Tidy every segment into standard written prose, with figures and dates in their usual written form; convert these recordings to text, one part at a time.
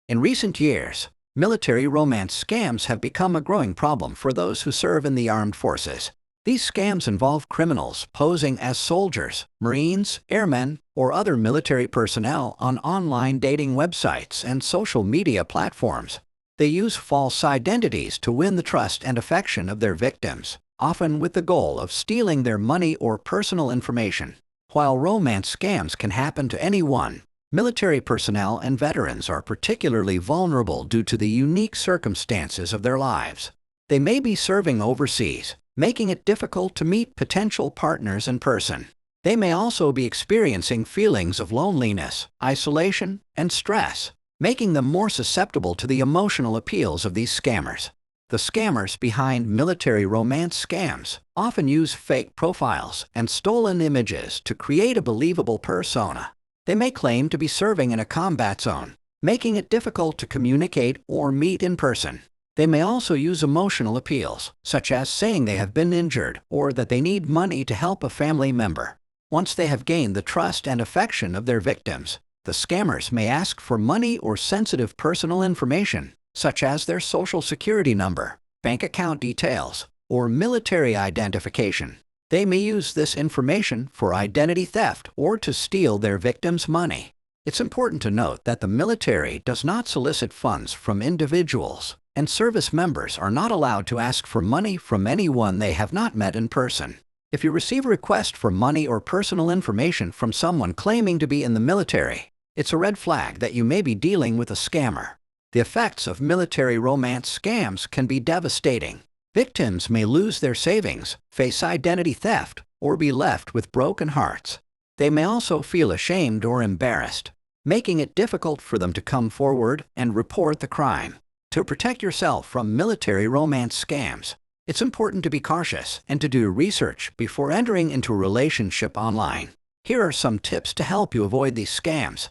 In recent years, military romance scams have become a growing problem for those who serve in the armed forces. These scams involve criminals posing as soldiers, Marines, airmen, or other military personnel on online dating websites and social media platforms. They use false identities to win the trust and affection of their victims, often with the goal of stealing their money or personal information. While romance scams can happen to anyone, military personnel and veterans are particularly vulnerable due to the unique circumstances of their lives. They may be serving overseas, making it difficult to meet potential partners in person. They may also be experiencing feelings of loneliness, isolation, and stress, making them more susceptible to the emotional appeals of these scammers. The scammers behind military romance scams often use fake profiles and stolen images to create a believable persona. They may claim to be serving in a combat zone, making it difficult to communicate or meet in person. They may also use emotional appeals, such as saying they have been injured or that they need money to help a family member. Once they have gained the trust and affection of their victims, the scammers may ask for money or sensitive personal information, such as their social security number, bank account details, or military identification. They may use this information for identity theft or to steal their victims' money. It's important to note that the military does not solicit funds from individuals, and service members are not allowed to ask for money from anyone they have not met in person. If you receive a request for money or personal information from someone claiming to be in the military, it's a red flag that you may be dealing with a scammer. The effects of military romance scams can be devastating. Victims may lose their savings, face identity theft, or be left with broken hearts. They may also feel ashamed or embarrassed, making it difficult for them to come forward and report the crime. To protect yourself from military romance scams, it's important to be cautious and to do research before entering into a relationship online. Here are some tips to help you avoid these scams.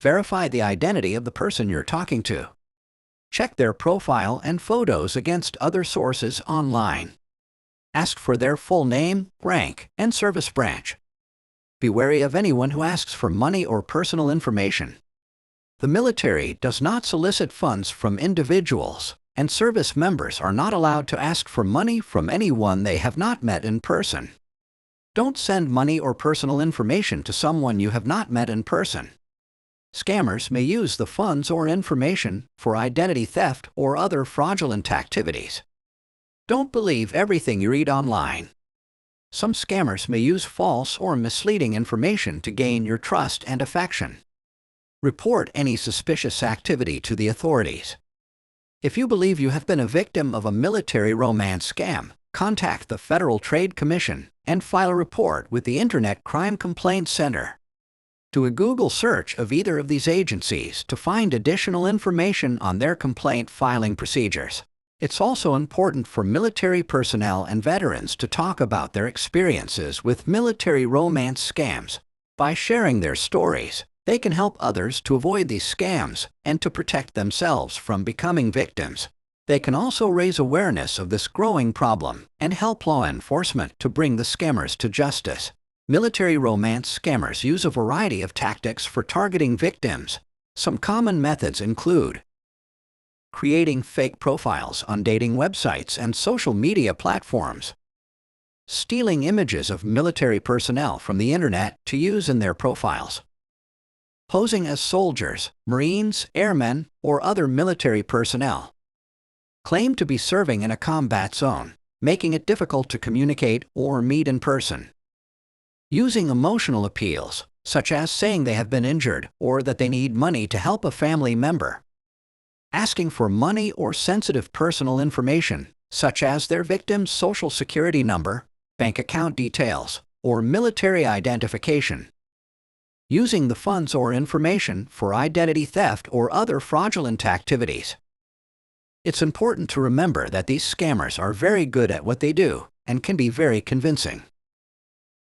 Verify the identity of the person you're talking to. Check their profile and photos against other sources online. Ask for their full name, rank, and service branch. Be wary of anyone who asks for money or personal information. The military does not solicit funds from individuals, and service members are not allowed to ask for money from anyone they have not met in person. Don't send money or personal information to someone you have not met in person. Scammers may use the funds or information for identity theft or other fraudulent activities. Don't believe everything you read online. Some scammers may use false or misleading information to gain your trust and affection. Report any suspicious activity to the authorities. If you believe you have been a victim of a military romance scam, contact the Federal Trade Commission and file a report with the Internet Crime Complaint Center. Do a Google search of either of these agencies to find additional information on their complaint filing procedures. It's also important for military personnel and veterans to talk about their experiences with military romance scams. By sharing their stories, they can help others to avoid these scams and to protect themselves from becoming victims. They can also raise awareness of this growing problem and help law enforcement to bring the scammers to justice. Military romance scammers use a variety of tactics for targeting victims. Some common methods include creating fake profiles on dating websites and social media platforms, stealing images of military personnel from the internet to use in their profiles, posing as soldiers, Marines, airmen, or other military personnel, claim to be serving in a combat zone, making it difficult to communicate or meet in person, using emotional appeals, such as saying they have been injured or that they need money to help a family member, asking for money or sensitive personal information, such as their victim's social security number, bank account details, or military identification, using the funds or information for identity theft or other fraudulent activities. It's important to remember that these scammers are very good at what they do and can be very convincing.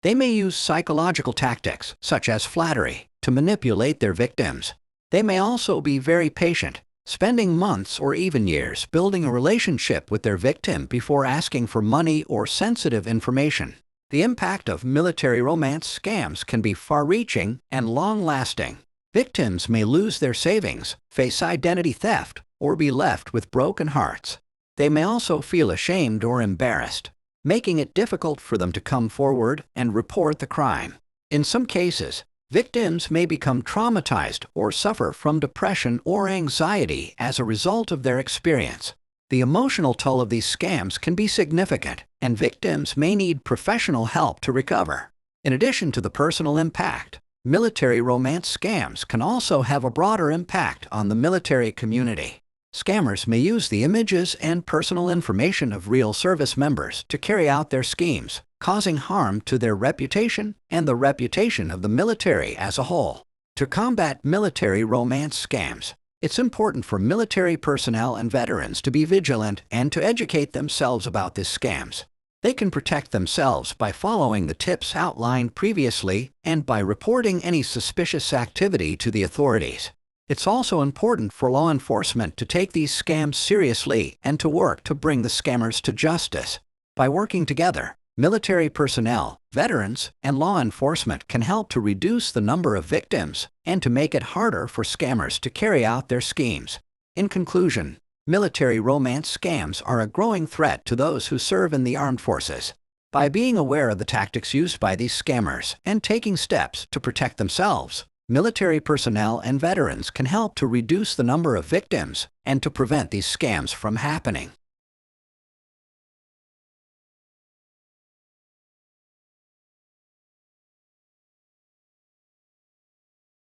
They may use psychological tactics, such as flattery, to manipulate their victims. They may also be very patient, spending months or even years building a relationship with their victim before asking for money or sensitive information. The impact of military romance scams can be far-reaching and long-lasting. Victims may lose their savings, face identity theft, or be left with broken hearts. They may also feel ashamed or embarrassed, making it difficult for them to come forward and report the crime. In some cases, victims may become traumatized or suffer from depression or anxiety as a result of their experience. The emotional toll of these scams can be significant, and victims may need professional help to recover. In addition to the personal impact, military romance scams can also have a broader impact on the military community. Scammers may use the images and personal information of real service members to carry out their schemes, causing harm to their reputation and the reputation of the military as a whole. To combat military romance scams, it's important for military personnel and veterans to be vigilant and to educate themselves about these scams. They can protect themselves by following the tips outlined previously and by reporting any suspicious activity to the authorities. It's also important for law enforcement to take these scams seriously and to work to bring the scammers to justice. By working together, military personnel, veterans, and law enforcement can help to reduce the number of victims and to make it harder for scammers to carry out their schemes. In conclusion, military romance scams are a growing threat to those who serve in the armed forces. By being aware of the tactics used by these scammers and taking steps to protect themselves, military personnel and veterans can help to reduce the number of victims and to prevent these scams from happening.